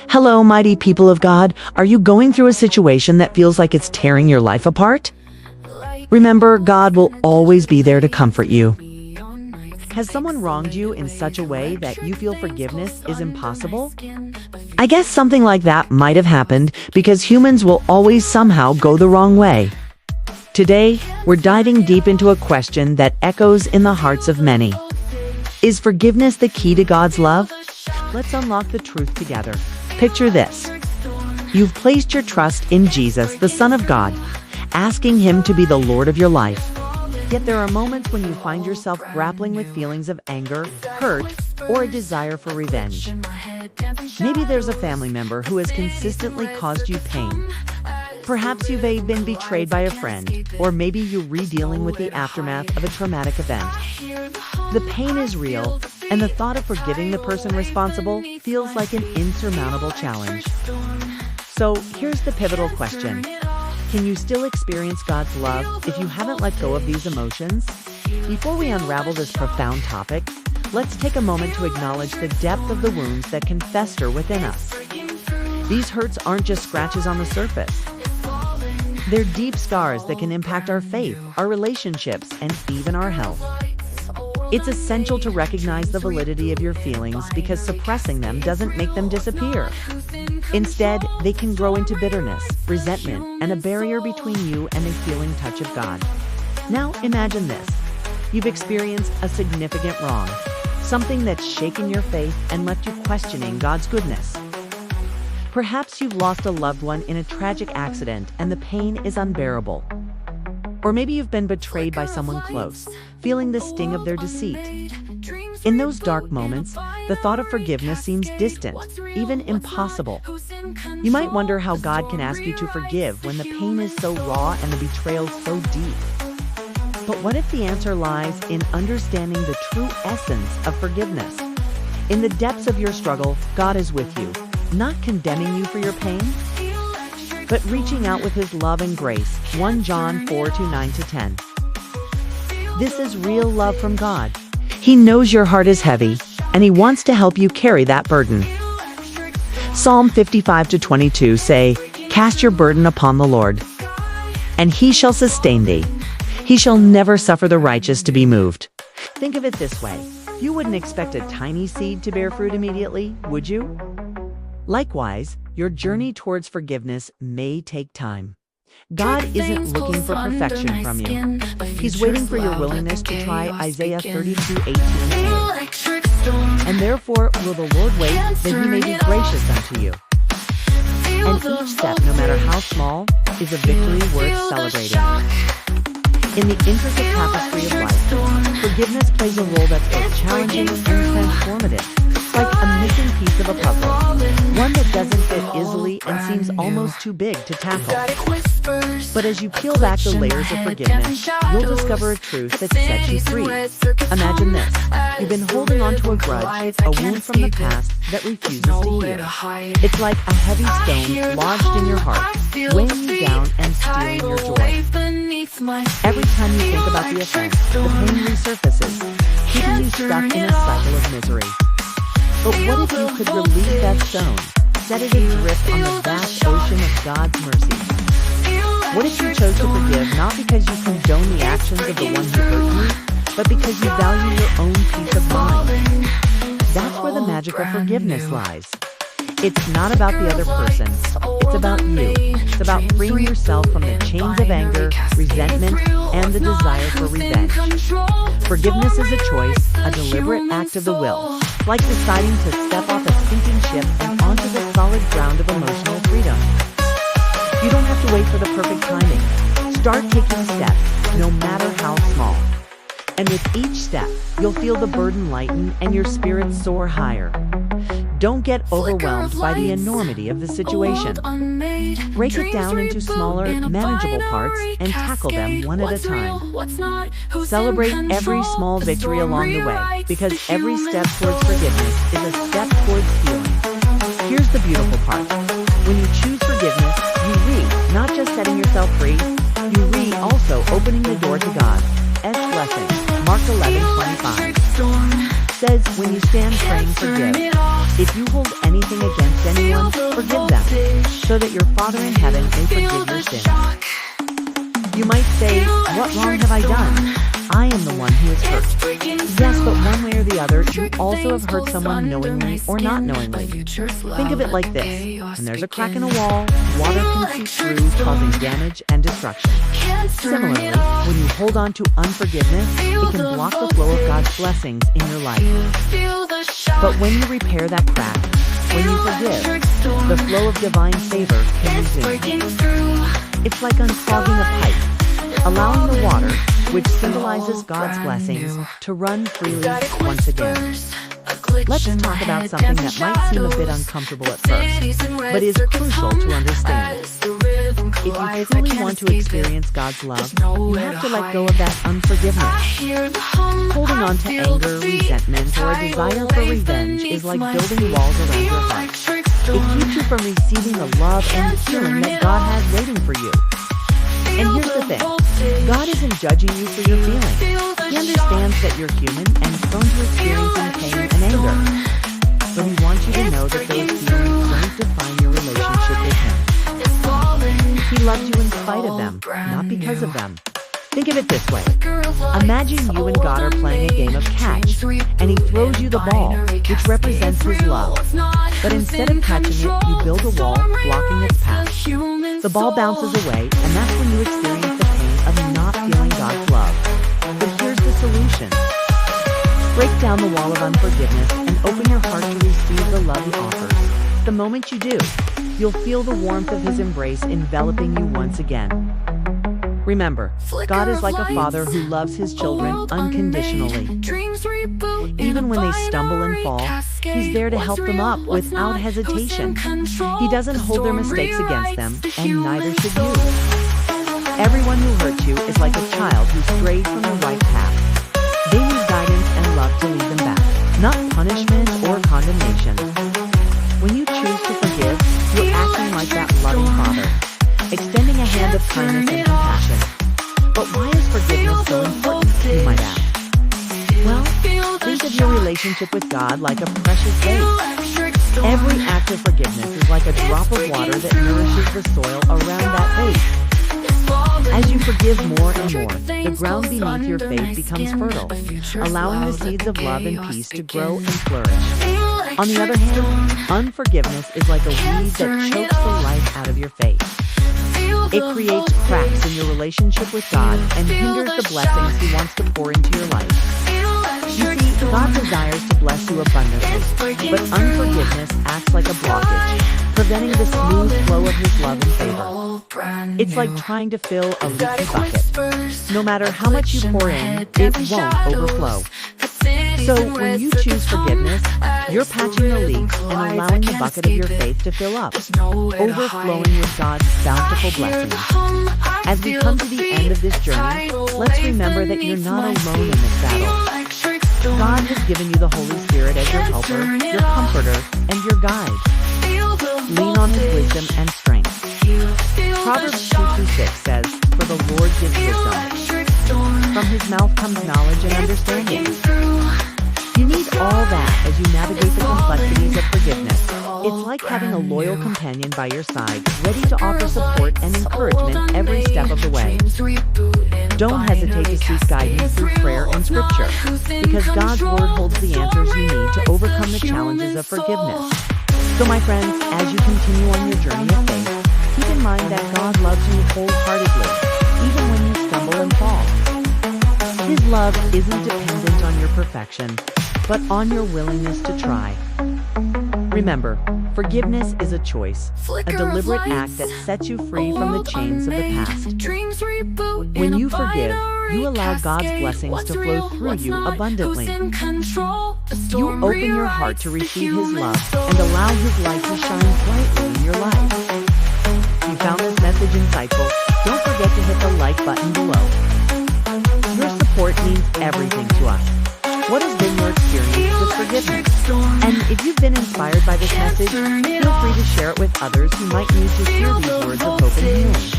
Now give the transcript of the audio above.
Hello, mighty people of God. Are you going through a situation that feels like it's tearing your life apart? Remember, God will always be there to comfort you. Has someone wronged you in such a way that you feel forgiveness is impossible? I guess something like that might have happened because humans will always somehow go the wrong way. Today, we're diving deep into a question that echoes in the hearts of many. Is forgiveness the key to God's love? Let's unlock the truth together. Picture this. You've placed your trust in Jesus, the Son of God, asking Him to be the Lord of your life. Yet there are moments when you find yourself grappling with feelings of anger, hurt, or a desire for revenge. Maybe there's a family member who has consistently caused you pain. Perhaps you've been betrayed by a friend, or maybe you're re-dealing with the aftermath of a traumatic event. The pain is real, and the thought of forgiving the person responsible feels like an insurmountable challenge. So here's the pivotal question. Can you still experience God's love if you haven't let go of these emotions? Before we unravel this profound topic, let's take a moment to acknowledge the depth of the wounds that can fester within us. These hurts aren't just scratches on the surface. They're deep scars that can impact our faith, our relationships, and even our health. It's essential to recognize the validity of your feelings because suppressing them doesn't make them disappear. Instead, they can grow into bitterness, resentment, and a barrier between you and the healing touch of God. Now imagine this. You've experienced a significant wrong, something that's shaken your faith and left you questioning God's goodness. Perhaps you've lost a loved one in a tragic accident and the pain is unbearable. Or maybe you've been betrayed by someone close, feeling the sting of their deceit. In those dark moments, the thought of forgiveness seems distant, even impossible. You might wonder how God can ask you to forgive when the pain is so raw and the betrayal so deep. But what if the answer lies in understanding the true essence of forgiveness? In the depths of your struggle, God is with you, not condemning you for your pain, but reaching out with His love and grace. 1 John 4:9-10. This is real love from God. He knows your heart is heavy, and He wants to help you carry that burden. Psalm 55:22 say, "Cast your burden upon the Lord, and He shall sustain thee. He shall never suffer the righteous to be moved." Think of it this way. You wouldn't expect a tiny seed to bear fruit immediately, would you? Likewise, your journey towards forgiveness may take time. God isn't looking for perfection from you. He's waiting for your willingness to try Isaiah 32:18. And therefore will the Lord wait, that He may be gracious unto you. And each step, no matter how small, is a victory worth celebrating. In the intricate tapestry of life, forgiveness plays a role that's both challenging and transformative. Like a missing piece of a puzzle, one that doesn't fit easily and seems almost too big to tackle. But as you peel back the layers of forgiveness, you'll discover a truth that sets you free. Imagine this. You've been holding on to a grudge, a wound from the past that refuses to heal. It's like a heavy stone lodged in your heart, weighing you down and stealing your joy. Every time you think about the offense, the pain resurfaces, keeping you stuck in a cycle of misery. But what if you could release that stone, set it adrift on the vast ocean of God's mercy? What if you chose to forgive not because you condone the actions of the one who hurt you, but because you value your own peace of mind? That's where the magic of forgiveness lies. It's not about the other person, it's about you. It's about freeing yourself from the chains of anger, resentment, and the desire for revenge. Forgiveness is a choice, a deliberate act of the will, like deciding to step off a sinking ship and onto the solid ground of emotional freedom. You don't have to wait for the perfect timing. Start taking steps, no matter how small. And with each step, you'll feel the burden lighten and your spirit soar higher. Don't get overwhelmed by the enormity of the situation. Break it down into smaller, manageable parts and tackle them one at a time. Celebrate every small victory along the way, because every step towards forgiveness is a step towards healing. Here's the beautiful part. When you choose forgiveness, you not just setting yourself free, you also opening the door to God's blessing. Mark 11:25 says, when you stand praying, forgive. If you hold anything against anyone, forgive them, so that your Father in heaven may forgive your sins. You might say, what wrong have I done? I am the one who is hurt. Yes, but one way or the other, you also have hurt someone knowingly or not knowingly. Think of it like this. When there's a crack in a wall, water can seep through, causing damage and destruction. Similarly, when you hold on to unforgiveness, it can block the flow of God's blessings in your life. But when you repair that crack, when you forgive, the flow of divine favor can resume. It's like unclogging a pipe, allowing the water, which symbolizes God's blessings, to run freely once again. Let's talk about something that might seem a bit uncomfortable at first, but is crucial to understand. If you truly want to experience God's love, you have to let go of that unforgiveness. Holding on to anger, resentment, or a desire for revenge is like building walls around your heart. It keeps you from receiving the love and healing that God has waiting for you. And here's the thing, God isn't judging you for your feelings. He understands that you're human and prone to experiencing pain and anger. But He wants you to know that those feelings don't define your relationship with Him. He loves you in spite of them, not because of them. Think of it this way. Imagine you and God are playing a game of catch, and He throws you the ball, which represents His love. But instead of catching it, you build a wall, blocking its path. The ball bounces away, and that's when you experience the pain of not feeling God's love. But here's the solution. Break down the wall of unforgiveness and open your heart to receive the love He offers. The moment you do, you'll feel the warmth of His embrace enveloping you once again. Remember, God is like a father who loves his children unconditionally. Even when they stumble and fall, He's there to help them up without hesitation. He doesn't hold their mistakes against them, and neither should you. Everyone who hurts you is like a child who strayed from the right path. They need guidance and love to lead them back, not punishment or condemnation. When you choose to forgive, you're acting like that loving father, extending a hand of kindness and compassion. But why is forgiveness so important, you might ask? Well, think of your relationship with God like a precious vase. Every act of forgiveness is like a drop of water that nourishes the soil around that vase. As you forgive more and more, the ground beneath your faith becomes fertile, allowing the seeds of love and peace to grow and flourish. On the other hand, unforgiveness is like a weed that chokes the life out of your faith. It creates cracks in your relationship with God and hinders the blessings He wants to pour into your life. You see, God desires to bless you abundantly, but unforgiveness acts like a blockage, preventing the smooth flow of His love and favor. It's like trying to fill a leaky bucket. No matter how much you pour in, it won't overflow. So when you choose forgiveness, you're patching the leaks and allowing the bucket of your faith to fill up, overflowing with God's bountiful blessings. As we come to the end of this journey, let's remember that you're not alone in this battle. God has given you the Holy Spirit as your helper, your comforter, and your guide. Lean on His wisdom and strength. Proverbs 2:6 says, "For the Lord gives wisdom. From His mouth comes knowledge and understanding." You need all that as you navigate the complexities of forgiveness. It's like having a loyal companion by your side, ready to offer support and encouragement every step of the way. Don't hesitate to seek guidance through prayer and scripture, because God's Word holds the answers you need to overcome the challenges of forgiveness. So my friends, as you continue on your journey of faith, keep in mind that God loves you wholeheartedly, even when you stumble and fall. His love isn't dependent on your perfection, but on your willingness to try. Remember, forgiveness is a choice, a deliberate act that sets you free from the chains of the past. When you forgive, you allow God's blessings to flow through you abundantly. You open your heart to receive His love and allow His light to shine brightly in your life. If you found this message insightful, don't forget to hit the like button below. Your support means everything to us. What has been your experience with forgiveness? And if you've been inspired by this message, feel free to share it with others who might need to hear these words of hope and healing.